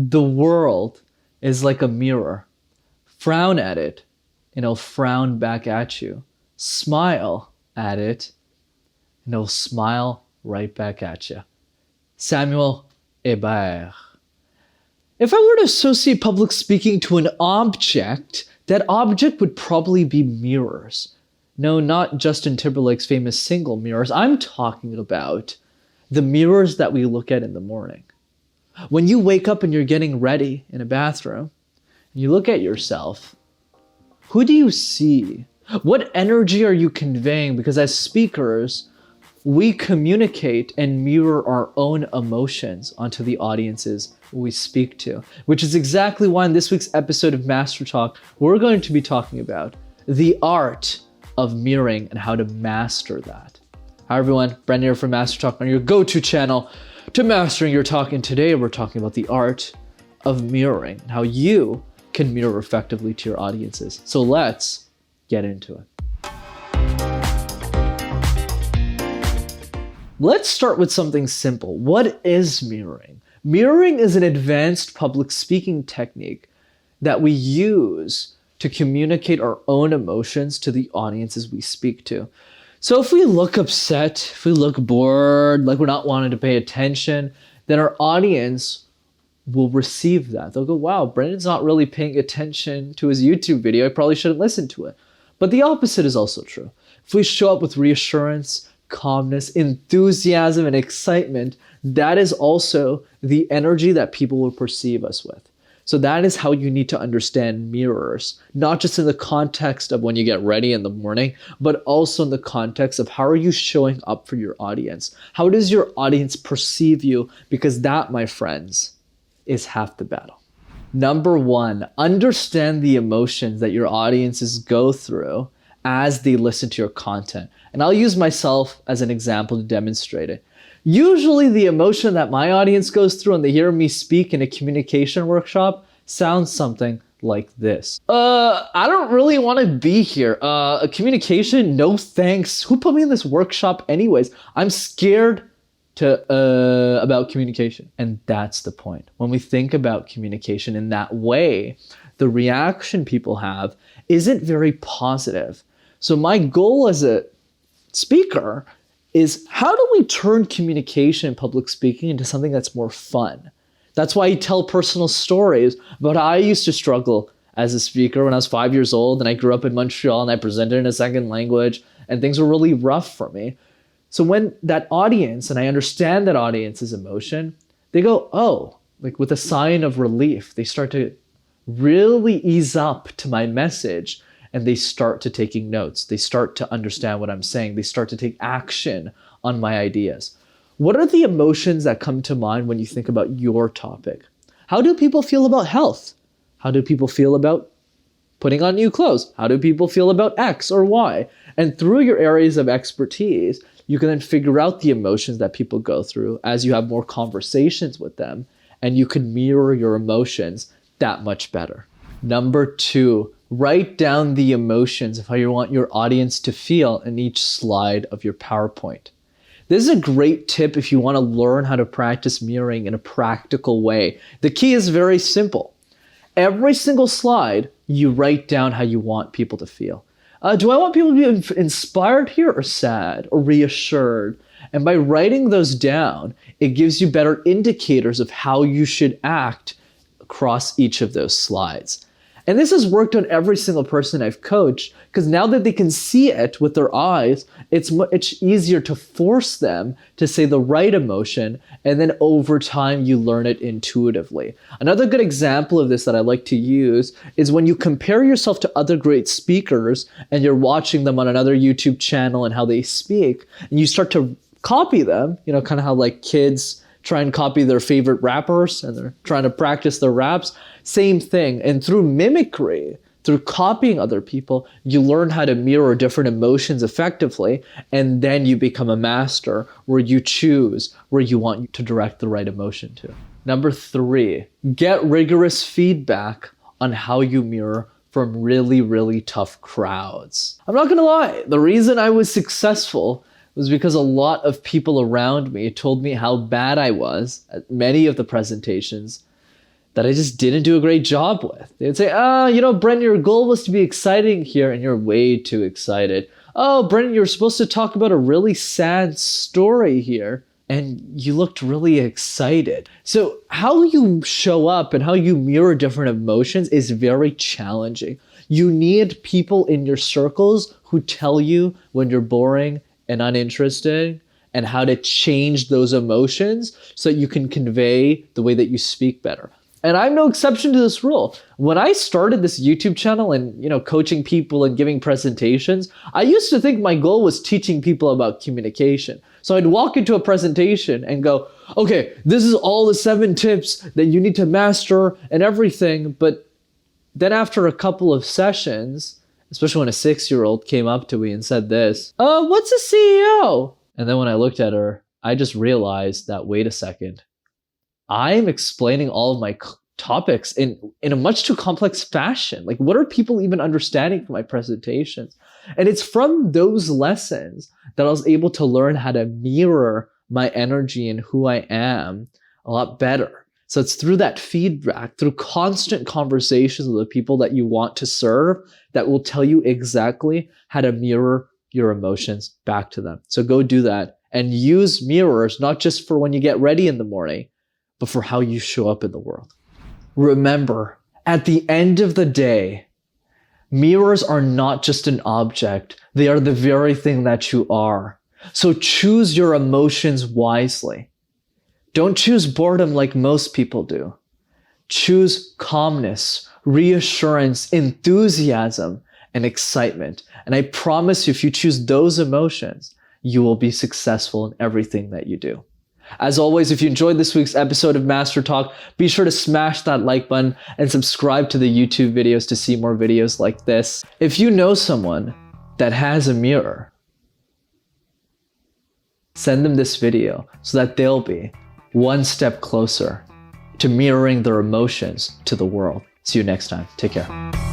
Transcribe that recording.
The world is like a mirror. Frown at it, and it'll frown back at you. Smile at it, and it'll smile right back at you. Samuel Hébert. If I were to associate public speaking to an object, that object would probably be mirrors. No, not Justin Timberlake's famous single mirrors. I'm talking about the mirrors that we look at in the morning. When you wake up and you're getting ready in a bathroom, and you look at yourself, who do you see? What energy are you conveying? Because as speakers, we communicate and mirror our own emotions onto the audiences we speak to, which is exactly why in this week's episode of MasterTalk, we're going to be talking about the art of mirroring and how to master that. Hi everyone, Brendan here from MasterTalk on your go-to channel to mastering your talk. And today we're talking about the art of mirroring and how you can mirror effectively to your audiences. So let's get into it. Let's start with something simple. What is mirroring? Mirroring is an advanced public speaking technique that we use to communicate our own emotions to the audiences we speak to. So if we look upset, if we look bored, like we're not wanting to pay attention, then our audience will receive that. They'll go, wow, Brendan's not really paying attention to his YouTube video. I probably shouldn't listen to it. But the opposite is also true. If we show up with reassurance, calmness, enthusiasm, and excitement, that is also the energy that people will perceive us with. So that is how you need to understand mirrors, not just in the context of when you get ready in the morning, but also in the context of how are you showing up for your audience? How does your audience perceive you? Because that, my friends, is half the battle. Number one, understand the emotions that your audiences go through as they listen to your content. And I'll use myself as an example to demonstrate it. Usually the emotion that my audience goes through when they hear me speak in a communication workshop sounds something like this. I don't really want to be here. A communication? No thanks. Who put me in this workshop anyways? I'm scared about communication. And that's the point. When we think about communication in that way, the reaction people have isn't very positive. So my goal as a speaker is how do we turn communication and public speaking into something that's more fun? That's why I tell personal stories about how I used to struggle as a speaker when I was 5 years old and I grew up in Montreal and I presented in a second language and things were really rough for me. So when that audience, and I understand that audience's emotion, they go, oh, like with a sign of relief, they start to really ease up to my message. And they start to taking notes. They start to understand what I'm saying. They start to take action on my ideas. What are the emotions that come to mind when you think about your topic? How do people feel about health? How do people feel about putting on new clothes? How do people feel about X or Y? And through your areas of expertise, you can then figure out the emotions that people go through as you have more conversations with them, and you can mirror your emotions that much better. Number two, write down the emotions of how you want your audience to feel in each slide of your PowerPoint. This is a great tip if you want to learn how to practice mirroring in a practical way. The key is very simple. Every single slide, you write down how you want people to feel. Do I want people to be inspired here or sad or reassured? And by writing those down, it gives you better indicators of how you should act across each of those slides. And this has worked on every single person I've coached because now that they can see it with their eyes, it's much easier to force them to say the right emotion, and then over time you learn it intuitively. Another good example of this that I like to use is when you compare yourself to other great speakers and you're watching them on another YouTube channel and how they speak, and you start to copy them, you know, kind of how like kids try and copy their favorite rappers and they're trying to practice their raps. Same thing. And through mimicry, through copying other people, you learn how to mirror different emotions effectively, and then you become a master where you choose where you want to direct the right emotion to. Number three, get rigorous feedback on how you mirror from really, really tough crowds. I'm not gonna lie, the reason I was successful was because a lot of people around me told me how bad I was at many of the presentations, that I just didn't do a great job with. They'd say, Brendan, your goal was to be exciting here and you're way too excited. Oh, Brendan, you're supposed to talk about a really sad story here and you looked really excited. So how you show up and how you mirror different emotions is very challenging. You need people in your circles who tell you when you're boring and uninterested and how to change those emotions so that you can convey the way that you speak better. And I'm no exception to this rule. When I started this YouTube channel and, coaching people and giving presentations, I used to think my goal was teaching people about communication. So I'd walk into a presentation and go, okay, this is all the 7 tips that you need to master and everything. But then after a couple of sessions, especially when a 6-year-old came up to me and said this, what's a CEO? And then when I looked at her, I just realized that, wait a second, I'm explaining all of my topics in a much too complex fashion. Like, what are people even understanding from my presentations? And it's from those lessons that I was able to learn how to mirror my energy and who I am a lot better. So it's through that feedback, through constant conversations with the people that you want to serve, that will tell you exactly how to mirror your emotions back to them. So go do that and use mirrors, not just for when you get ready in the morning, but for how you show up in the world. Remember, at the end of the day, mirrors are not just an object. They are the very thing that you are. So choose your emotions wisely. Don't choose boredom like most people do. Choose calmness, reassurance, enthusiasm, and excitement. And I promise you, if you choose those emotions, you will be successful in everything that you do. As always, if you enjoyed this week's episode of MasterTalk, be sure to smash that like button and subscribe to the YouTube videos to see more videos like this. If you know someone that has a mirror, send them this video so that they'll be one step closer to mirroring their emotions to the world. See you next time. Take care.